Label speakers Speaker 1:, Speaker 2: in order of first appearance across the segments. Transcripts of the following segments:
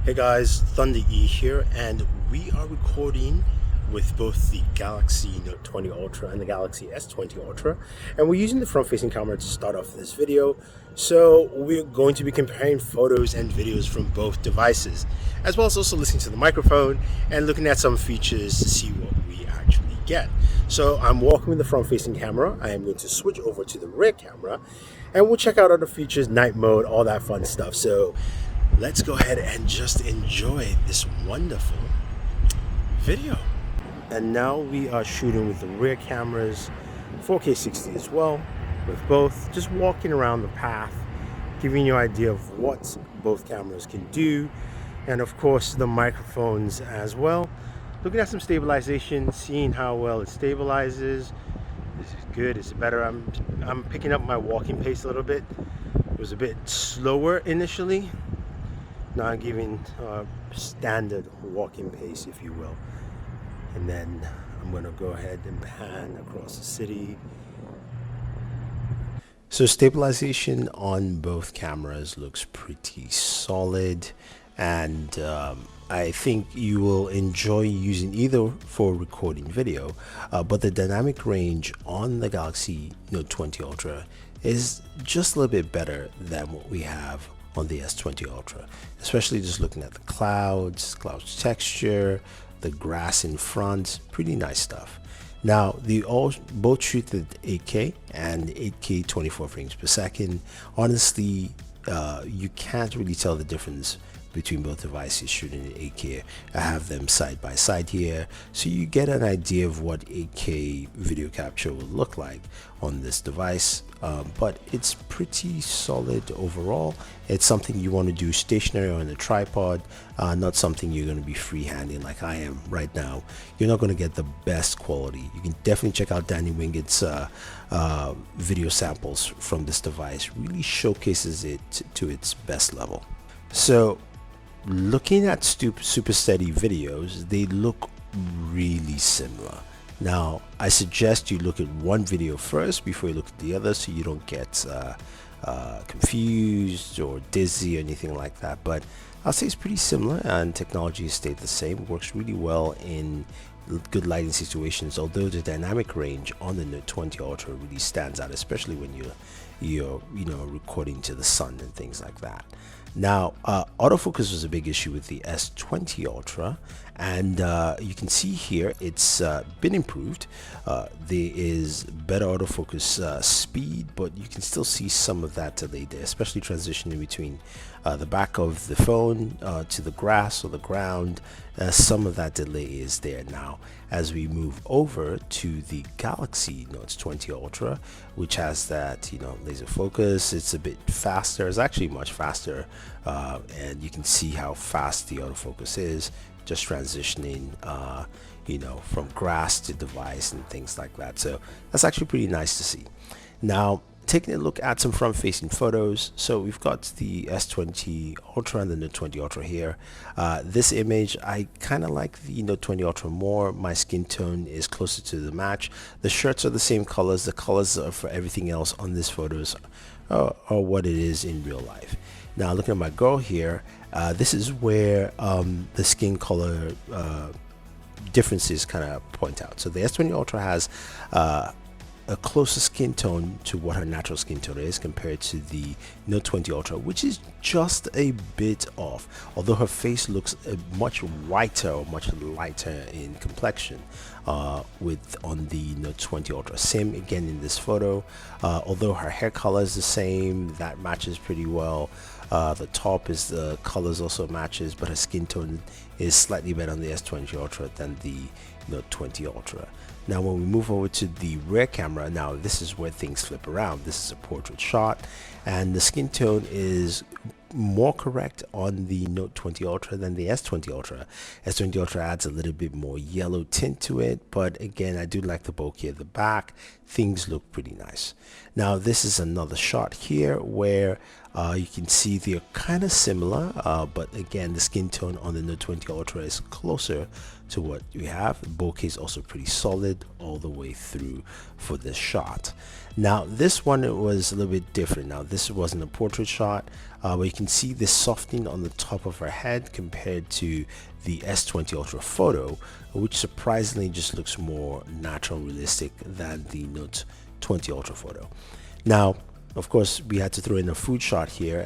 Speaker 1: Hey guys, Thunder E here, and we are recording with both the Galaxy Note 20 Ultra and the Galaxy S20 Ultra, and we're using the front-facing camera to start off this video. So we're going to be comparing photos and videos from both devices, as well as also listening to the microphone and looking at some features to see what we actually get. So I'm walking with the front-facing camera. I am going to switch over to the rear camera, and we'll check out other features, night mode, all that fun stuff. So let's go ahead and just enjoy this wonderful video. And now we are shooting with the rear cameras, 4K 60 as well, with both, just walking around the path, giving you an idea of what both cameras can do, and of course the microphones as well. Looking at some stabilization, seeing how well it stabilizes. Is it good? Is it better? I'm picking up my walking pace a little bit. It was a bit slower initially. Now I'm giving standard walking pace, if you will. And then I'm going to go ahead and pan across the city. So stabilization on both cameras looks pretty solid, and I think you will enjoy using either for recording video, but the dynamic range on the Galaxy Note 20 Ultra is just a little bit better than what we have on the S20 Ultra, especially just looking at the cloud texture, the grass in front, pretty nice stuff. Now, both shoot at 8K and 8K 24 frames per second. Honestly, you can't really tell the difference between both devices shooting at 8K. I have them side by side here, so you get an idea of what 8K video capture will look like on this device. But it's pretty solid overall. It's something you want to do stationary on a tripod, not something you're going to be freehanding like I am right now. You're not going to get the best quality. You can definitely check out Danny Wingett's video samples from this device. Really showcases it to its best level. So looking at super steady videos, they look really similar. Now, I suggest you look at one video first before you look at the other, so you don't get confused or dizzy or anything like that. But I'll say it's pretty similar, and technology has stayed the same. It works really well in good lighting situations, although the dynamic range on the Note 20 Ultra really stands out, especially when you're recording to the sun and things like that. Now, autofocus was a big issue with the S20 Ultra, and you can see here it's been improved. There is better autofocus speed, but you can still see some of that delay there, especially transitioning between the back of the phone to the grass or the ground. Some of that delay is there now. As we move over to the Galaxy Note 20 Ultra, which has that laser focus, it's a bit faster. It's actually much faster, and you can see how fast the autofocus is, just transitioning from grass to device and things like that. So that's actually pretty nice to see. Now, taking a look at some front-facing photos. So we've got the S20 Ultra and the Note 20 Ultra here. This image, I kind of like the Note 20 Ultra more. My skin tone is closer to the match. The shirts are the same colors. The colors for everything else on these photos are what it is in real life. Now, looking at my girl here, this is where the skin color differences kind of point out. So the S20 Ultra has a closer skin tone to what her natural skin tone is compared to the Note 20 Ultra, which is just a bit off, although her face looks much whiter or much lighter in complexion on the Note 20 Ultra. Same again in this photo, although her hair color is the same, that matches pretty well. The top is the colors also matches, but her skin tone is slightly better on the S20 Ultra than the Note 20 Ultra. Now, when we move over to the rear camera, now this is where things flip around. This is a portrait shot, and the skin tone is more correct on the Note 20 Ultra than the S20 Ultra. S20 Ultra adds a little bit more yellow tint to it, but again, I do like the bokeh at the back. Things look pretty nice. Now, this is another shot here where You can see they're kind of similar, but again, the skin tone on the Note 20 Ultra is closer to what we have. The bokeh is also pretty solid all the way through for this shot. Now this one, it was a little bit different. Now this wasn't a portrait shot, but you can see this softening on the top of her head compared to the S20 Ultra photo, which surprisingly just looks more natural and realistic than the Note 20 Ultra photo. Now, of course, we had to throw in a food shot here,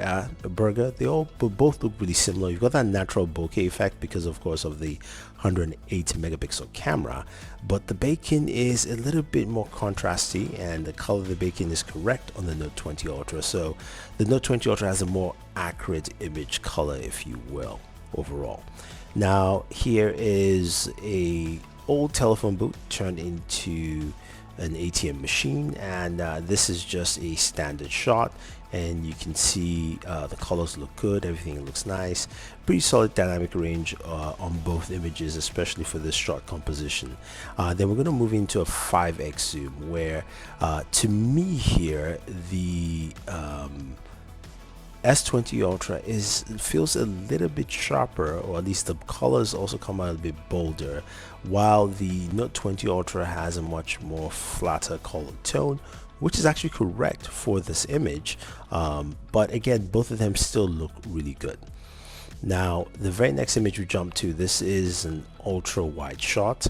Speaker 1: a burger. They both look really similar. You've got that natural bokeh effect because, of course, of the 108 megapixel camera, but the bacon is a little bit more contrasty, and the color of the bacon is correct on the Note 20 Ultra. So the Note 20 Ultra has a more accurate image color, if you will, overall. Now, here is a old telephone booth turned into an ATM machine, and this is just a standard shot, and you can see the colors look good, everything looks nice, pretty solid dynamic range on both images, especially for this shot composition. Then we're going to move into a 5x zoom, where to me here the S20 Ultra feels a little bit sharper, or at least the colors also come out a bit bolder, while the Note 20 Ultra has a much more flatter color tone, which is actually correct for this image. But again, both of them still look really good. Now, the very next image we jump to, this is an ultra wide shot.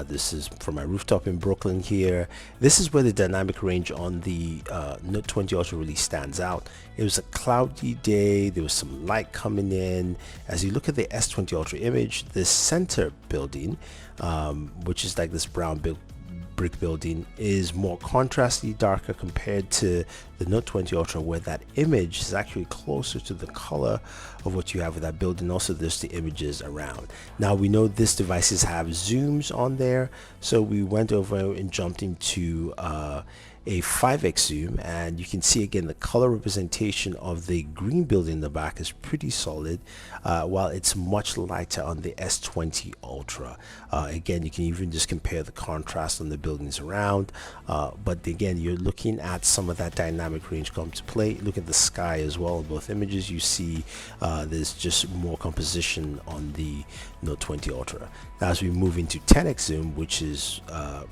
Speaker 1: This is from my rooftop in Brooklyn here. This is where the dynamic range on the Note 20 Ultra really stands out. It was a cloudy day, there was some light coming in. As you look at the S20 Ultra image, this center building, which is like this brown brick building, is more contrasty, darker compared to the Note 20 Ultra, where that image is actually closer to the color of what you have with that building. Also, there's the images around. Now, we know these devices have zooms on there, so we went over and jumped into a 5x zoom, and you can see again the color representation of the green building in the back is pretty solid, while it's much lighter on the S20 Ultra. Again, you can even just compare the contrast on the buildings around, but again, you're looking at some of that dynamic range come to play. Look at the sky as well. In both images, you see there's just more composition on the Note 20 Ultra. Now, as we move into 10x zoom, which is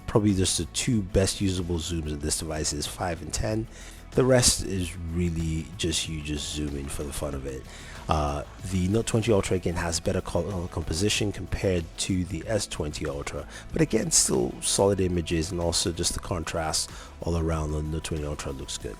Speaker 1: probably just the two best usable zooms in this device, is 5 and 10. The rest is really just you just zoom in for the fun of it. The Note 20 Ultra again has better color composition compared to the S20 Ultra, but again, still solid images, and also just the contrast all around on the Note 20 Ultra looks good.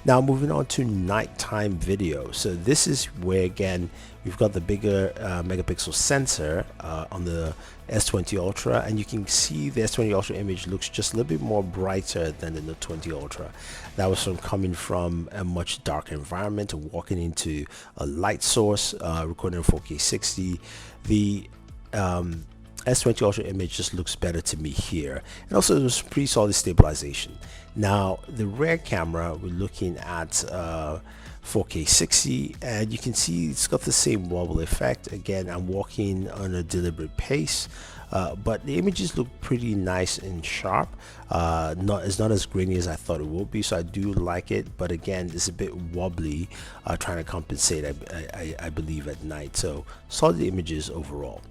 Speaker 1: Now, moving on to nighttime video. So this is where again we've got the bigger megapixel sensor on the S20 Ultra, and you can see the S20 Ultra image looks just a little bit more brighter than the Note 20 Ultra. That was coming from a much darker environment, walking into a light source, recording in 4K 60. The S20 Ultra image just looks better to me here, and also there's pretty solid stabilization. Now, the rear camera, we're looking at 4K 60, and you can see it's got the same wobble effect. Again, I'm walking on a deliberate pace, but the images look pretty nice and sharp. It's not as grainy as I thought it would be, so I do like it, but again, it's a bit wobbly, trying to compensate, I believe, at night. So solid images overall.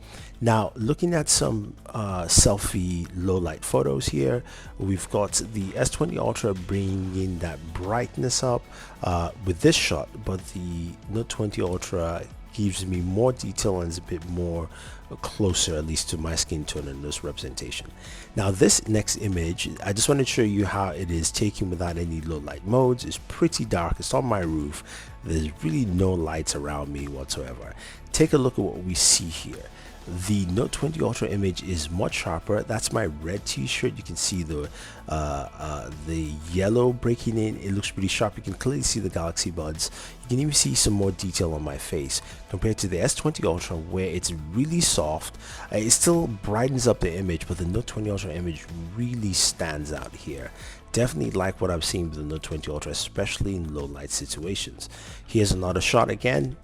Speaker 1: Now, looking at some selfie low light photos here, we've got the S20 Ultra bringing that brightness up with this shot, but the Note 20 Ultra gives me more detail and is a bit more closer, at least to my skin tone in this representation. Now, this next image, I just want to show you how it is taken without any low light modes. It's pretty dark. It's on my roof. There's really no lights around me whatsoever. Take a look at what we see here. The Note 20 Ultra image is much sharper. That's my red t-shirt. You can see the yellow breaking in. It looks pretty sharp. You can clearly see the Galaxy Buds. You can even see some more detail on my face compared to the S20 Ultra, where it's really soft. It still brightens up the image, but the Note 20 Ultra image really stands out here. Definitely like what I've seen with the Note 20 Ultra, especially in low light situations. Here's another shot again.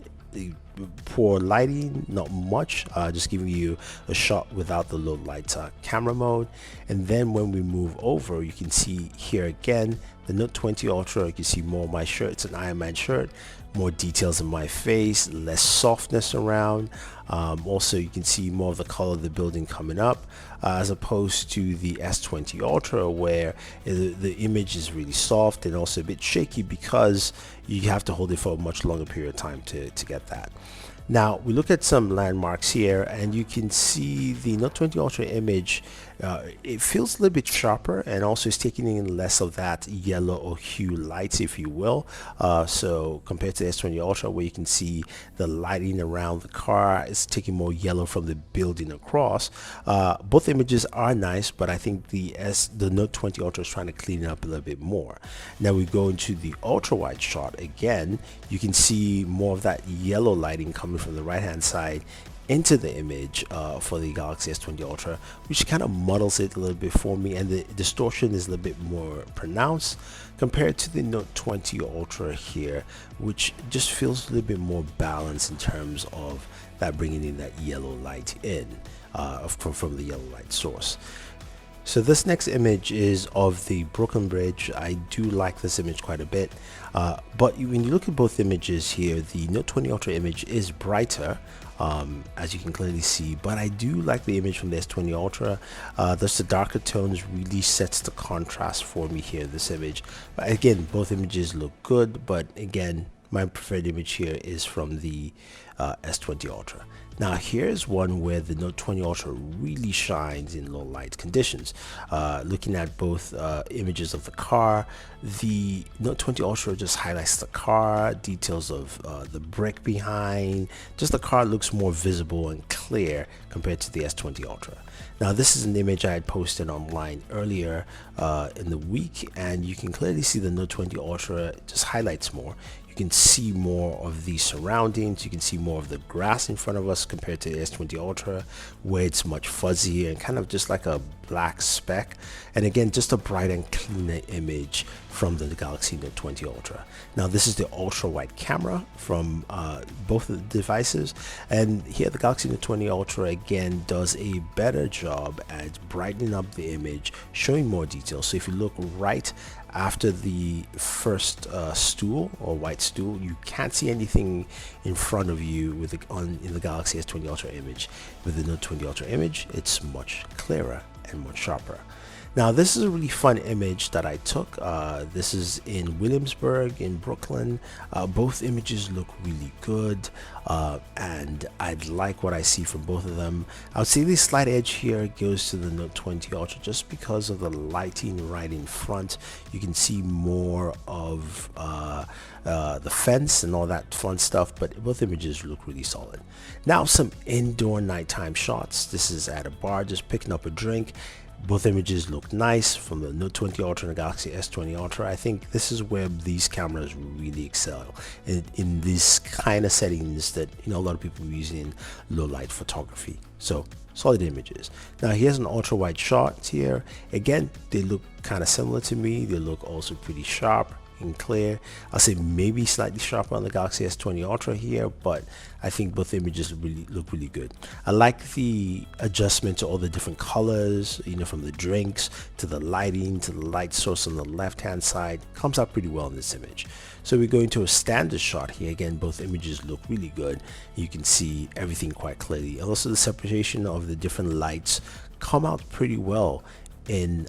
Speaker 1: poor lighting, not much, just giving you a shot without the low light camera mode. And then when we move over, you can see here again the Note 20 Ultra. You can see more of my shirt. It's an Iron Man shirt, more details in my face, less softness around. Also, you can see more of the color of the building coming up, as opposed to the S20 Ultra, where the image is really soft and also a bit shaky because you have to hold it for a much longer period of time to get that. Now we look at some landmarks here, and you can see the Note 20 Ultra image. It feels a little bit sharper, and also is taking in less of that yellow or hue lights, if you will. So compared to the S20 Ultra, where you can see the lighting around the car is taking more yellow from the building across. Both images are nice, but I think the Note 20 Ultra is trying to clean it up a little bit more. Now we go into the ultra wide shot again. You can see more of that yellow lighting coming from the right hand side into the image for the Galaxy S20 Ultra, which kind of muddles it a little bit for me, and the distortion is a little bit more pronounced compared to the Note 20 Ultra here, which just feels a little bit more balanced in terms of that bringing in that yellow light in from the yellow light source. So this next image is of the Brooklyn Bridge. I do like this image quite a bit, but when you look at both images here, the Note 20 Ultra image is brighter, as you can clearly see, but I do like the image from the S20 Ultra. Thus the darker tones really sets the contrast for me here in this image. But again, both images look good, but again, my preferred image here is from the S20 Ultra. Now here's one where the Note 20 Ultra really shines in low light conditions. Looking at both images of the car, the Note 20 Ultra just highlights the car, details of the brick behind. Just the car looks more visible and clear compared to the S20 Ultra. Now this is an image I had posted online earlier in the week, and you can clearly see the Note 20 Ultra just highlights more. You can see more of the surroundings, you can see more of the grass in front of us compared to the S20 Ultra, where it's much fuzzier and kind of just like a black speck. And again, just a bright and cleaner image from the Galaxy Note 20 Ultra. Now this is the ultra wide camera from both of the devices, and here the Galaxy Note 20 Ultra again does a better job at brightening up the image, showing more detail. So if you look right after the first stool or white stool, you can't see anything in front of you with in the Galaxy S20 Ultra image. With the Note 20 Ultra image, it's much clearer and much sharper. Now this is a really fun image that I took. This is in Williamsburg in Brooklyn. Both images look really good, and I like what I see from both of them. I would say the slight edge here goes to the Note 20 Ultra just because of the lighting right in front. You can see more of the fence and all that fun stuff, but both images look really solid. Now some indoor nighttime shots. This is at a bar, just picking up a drink. Both images look nice from the Note 20 Ultra and the Galaxy S20 Ultra. I think this is where these cameras really excel in these kind of settings that a lot of people are using low light photography. So solid images. Now here's an ultra wide shot here. Again, they look kind of similar to me. They look also pretty sharp and clear. I'll say maybe slightly sharper on the Galaxy S20 Ultra here, but I think both images really look really good. I like the adjustment to all the different colors, from the drinks to the lighting to the light source on the left hand side. Comes out pretty well in this image. So we go into a standard shot here. Again, both images look really good. You can see everything quite clearly. And also the separation of the different lights come out pretty well in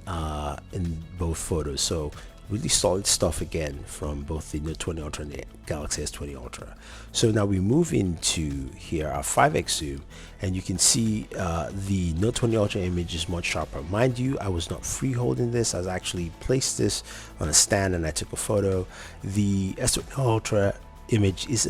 Speaker 1: both photos. So really solid stuff again from both the Note 20 Ultra and the Galaxy S20 Ultra. So now we move into here our 5x zoom, and you can see the Note 20 Ultra image is much sharper. Mind you, I was not free holding this. I actually placed this on a stand and I took a photo. The S20 Ultra image is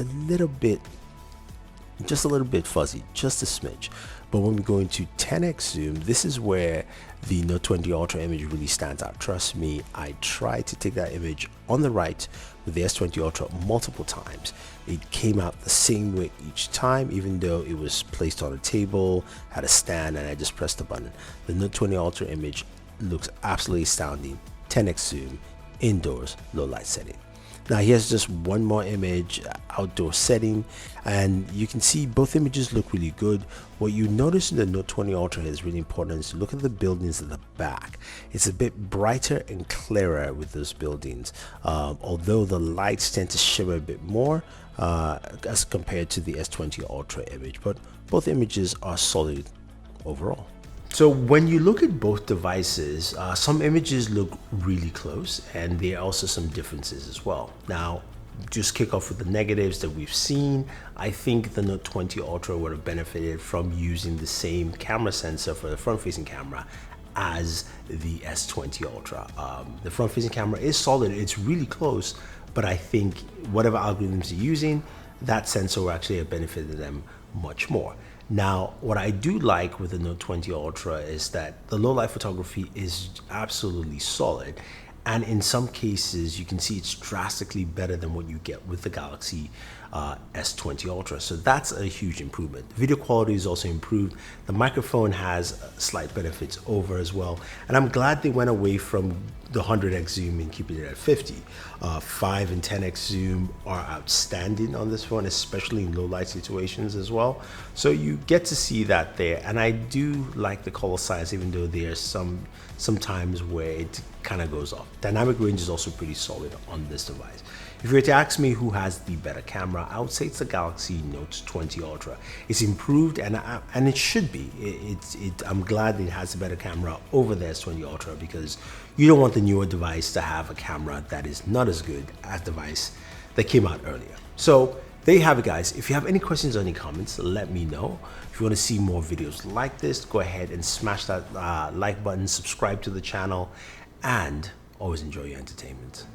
Speaker 1: just a little bit fuzzy, just a smidge. But when we go into 10x zoom, this is where the Note 20 Ultra image really stands out. Trust me, I tried to take that image on the right with the S20 Ultra multiple times. It came out the same way each time, even though it was placed on a table, had a stand, and I just pressed the button. The Note 20 Ultra image looks absolutely astounding. 10x zoom, indoors, low light setting. Now here's just one more image, outdoor setting, and you can see both images look really good. What you notice in the Note 20 Ultra is really important is to look at the buildings at the back. It's a bit brighter and clearer with those buildings, although the lights tend to shimmer a bit more as compared to the S20 Ultra image, but both images are solid overall. So when you look at both devices, some images look really close, and there are also some differences as well. Now, just kick off with the negatives that we've seen. I think the Note 20 Ultra would have benefited from using the same camera sensor for the front-facing camera as the S20 Ultra. The front-facing camera is solid, it's really close, but I think whatever algorithms you're using, that sensor will actually have benefited them much more. Now, what I do like with the Note 20 Ultra is that the low light photography is absolutely solid. And in some cases, you can see it's drastically better than what you get with the Galaxy S20 Ultra. So that's a huge improvement. The video quality is also improved. The microphone has slight benefits over as well. And I'm glad they went away from the 100x zoom and keeping it at 50. 5 and 10x zoom are outstanding on this phone, especially in low light situations as well. So you get to see that there. And I do like the color size, even though there's some times where it kind of goes off. Dynamic range is also pretty solid on this device. If you were to ask me who has the better camera, I would say it's the Galaxy Note 20 Ultra. It's improved, and it should be. I'm glad it has a better camera over the S20 Ultra, because you don't want the newer device to have a camera that is not as good as the device that came out earlier. So there you have it, guys. If you have any questions or any comments, let me know. If you want to see more videos like this, go ahead and smash that like button, subscribe to the channel, and always enjoy your entertainment.